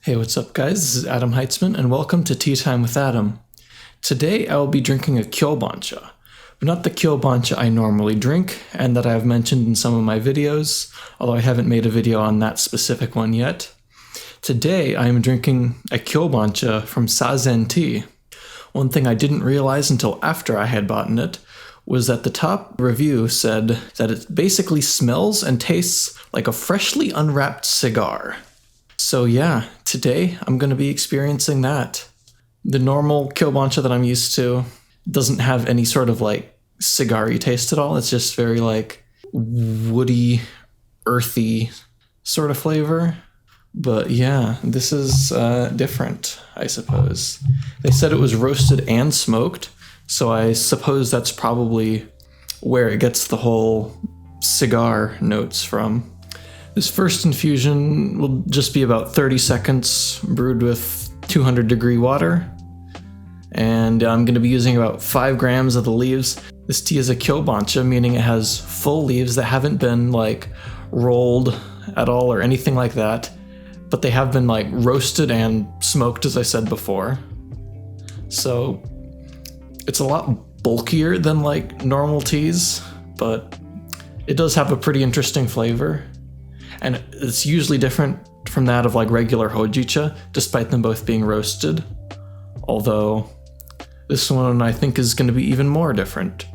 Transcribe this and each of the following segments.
Hey, what's up guys? This is Adam Heitzman and welcome to Tea Time with Adam. Today I will be drinking a Kyobancha, but not the Kyobancha I normally drink and that I have mentioned in some of my videos, although I haven't made a video on that specific one yet. Today I am drinking a Kyobancha from Sazen Tea. One thing I didn't realize until after I had bought it was that the top review said that it basically smells and tastes like a freshly unwrapped cigar. So yeah, today I'm going to be experiencing that. The normal Kyobancha that I'm used to doesn't have any sort of like cigar-y taste at all. It's just very like woody, earthy sort of flavor. But yeah, this is different, I suppose. They said it was roasted and smoked, so I suppose that's probably where it gets the whole cigar notes from. This first infusion will just be about 30 seconds, brewed with 200 degree water. And I'm going to be using about 5 grams of the leaves. This tea is a Kyobancha, meaning it has full leaves that haven't been like rolled at all or anything like that. But they have been like roasted and smoked, as I said before. So it's a lot bulkier than like normal teas, but it does have a pretty interesting flavor. And it's usually different from that of like regular hojicha, despite them both being roasted. Although this one I think is going to be even more different.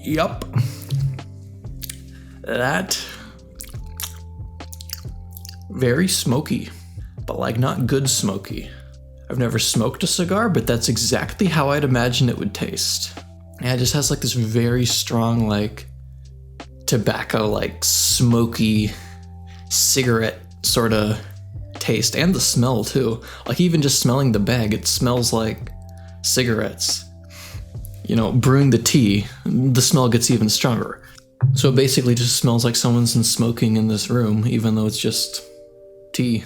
Yup. That. Very smoky, but like not good smoky. I've never smoked a cigar, but that's exactly how I'd imagine it would taste. Yeah, it just has like this very strong like tobacco, like smoky cigarette sort of taste, and the smell too. Like even just smelling the bag, it smells like cigarettes. You know, brewing the tea, the smell gets even stronger. So it basically just smells like someone's been smoking in this room, even though it's just tea.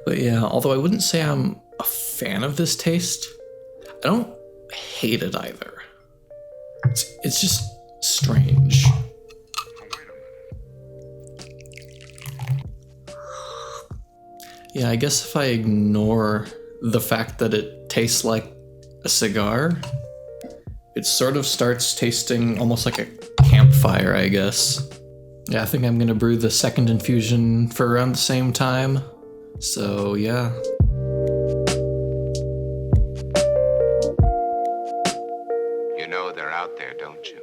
But yeah, although I wouldn't say I'm a fan of this taste, I don't hate it either. It's just strange. Yeah, I guess if I ignore the fact that it tastes like a cigar, it sort of starts tasting almost like a campfire, I guess. Yeah, I think I'm gonna brew the second infusion for around the same time. So yeah. You know they're out there, don't you?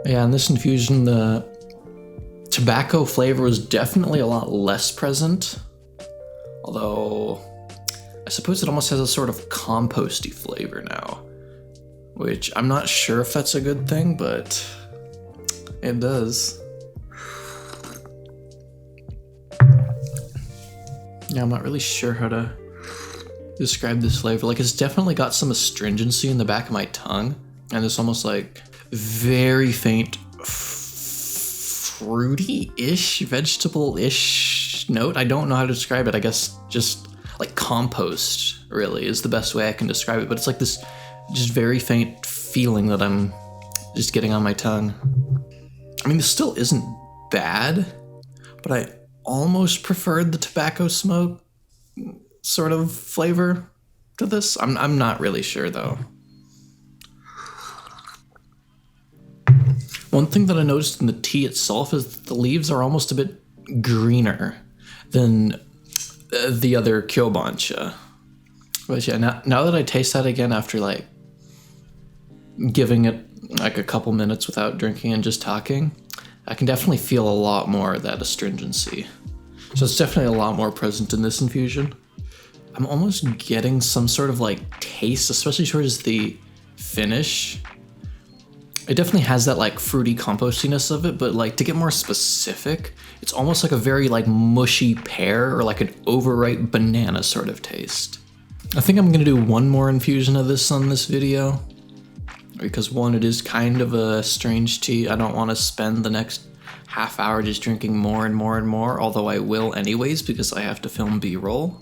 Yeah, in this infusion, the tobacco flavor was definitely a lot less present. Although, I suppose it almost has a sort of composty flavor now. Which, I'm not sure if that's a good thing, but it does. Yeah, I'm not really sure how to describe this flavor. Like, it's definitely got some astringency in the back of my tongue. And it's almost like very faint fruity-ish, vegetable-ish note. I don't know how to describe it. I guess just like compost really is the best way I can describe it. But it's like this just very faint feeling that I'm just getting on my tongue. I mean, this still isn't bad, but I almost preferred the tobacco smoke sort of flavor. to this. I'm not really sure though. One thing that I noticed in the tea itself is that the leaves are almost a bit greener than the other Kyobancha. But yeah, now that I taste that again after like giving it like a couple minutes without drinking and just talking, I can definitely feel a lot more of that astringency. So it's definitely a lot more present in this infusion. I'm almost getting some sort of like taste, especially towards the finish. It definitely has that like fruity compostiness of it, but like to get more specific, it's almost like a very like mushy pear or like an overripe banana sort of taste. I think I'm gonna do one more infusion of this on this video, because one, it is kind of a strange tea. I don't want to spend the next half hour just drinking more and more and more, although I will anyways because I have to film B-roll.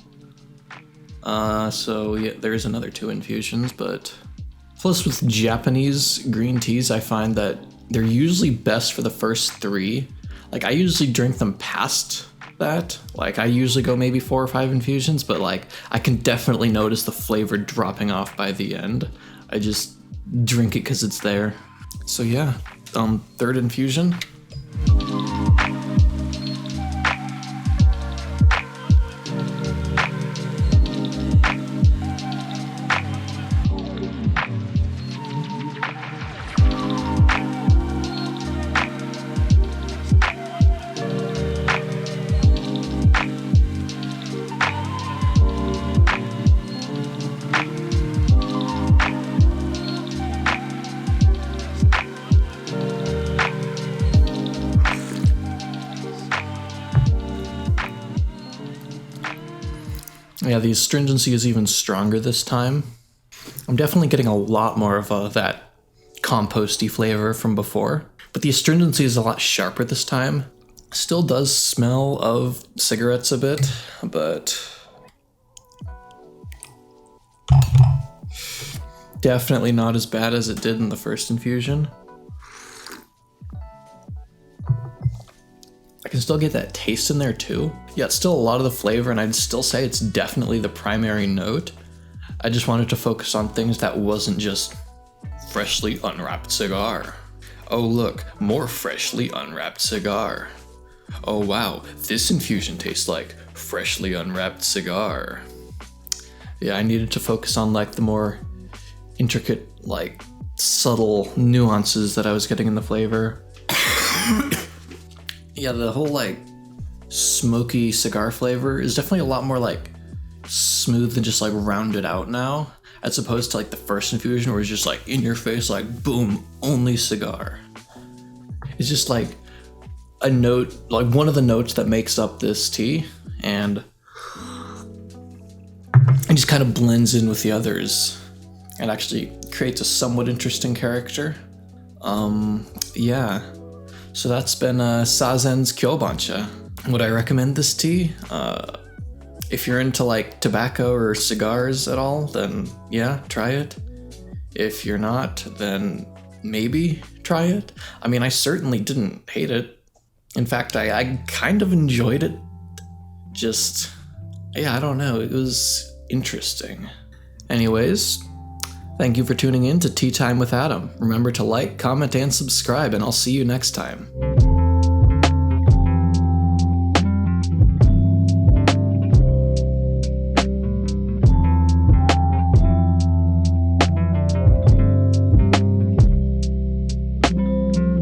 So yeah, there's another 2 infusions, but plus with Japanese green teas, I find that they're usually best for the first 3. Like I usually drink them past that. Like I usually go maybe 4 or 5 infusions, but like I can definitely notice the flavor dropping off by the end. I just drink it because it's there. So yeah, 3rd infusion. Yeah, the astringency is even stronger this time. I'm definitely getting a lot more of that composty flavor from before, but the astringency is a lot sharper this time. Still does smell of cigarettes a bit, but definitely not as bad as it did in the first infusion. I can still get that taste in there too. Yeah, it's still a lot of the flavor, and I'd still say it's definitely the primary note. I just wanted to focus on things that wasn't just freshly unwrapped cigar. Oh look, more freshly unwrapped cigar. Oh wow, this infusion tastes like freshly unwrapped cigar. Yeah, I needed to focus on like the more intricate, like subtle nuances that I was getting in the flavor. Yeah, the whole like smoky cigar flavor is definitely a lot more like smooth and just like rounded out now, as opposed to like the first infusion where it's just like in your face, like boom, only cigar. It's just like a note, like one of the notes that makes up this tea, and it just kind of blends in with the others and actually creates a somewhat interesting character. Yeah. So that's been Sazen's Kyobancha. Would I recommend this tea? If you're into like tobacco or cigars at all, then yeah, try it. If you're not, then maybe try it. I mean, I certainly didn't hate it. In fact, I kind of enjoyed it. Just, yeah, I don't know, it was interesting. Anyways, thank you for tuning in to Tea Time with Adam. Remember to like, comment, and subscribe, and I'll see you next time.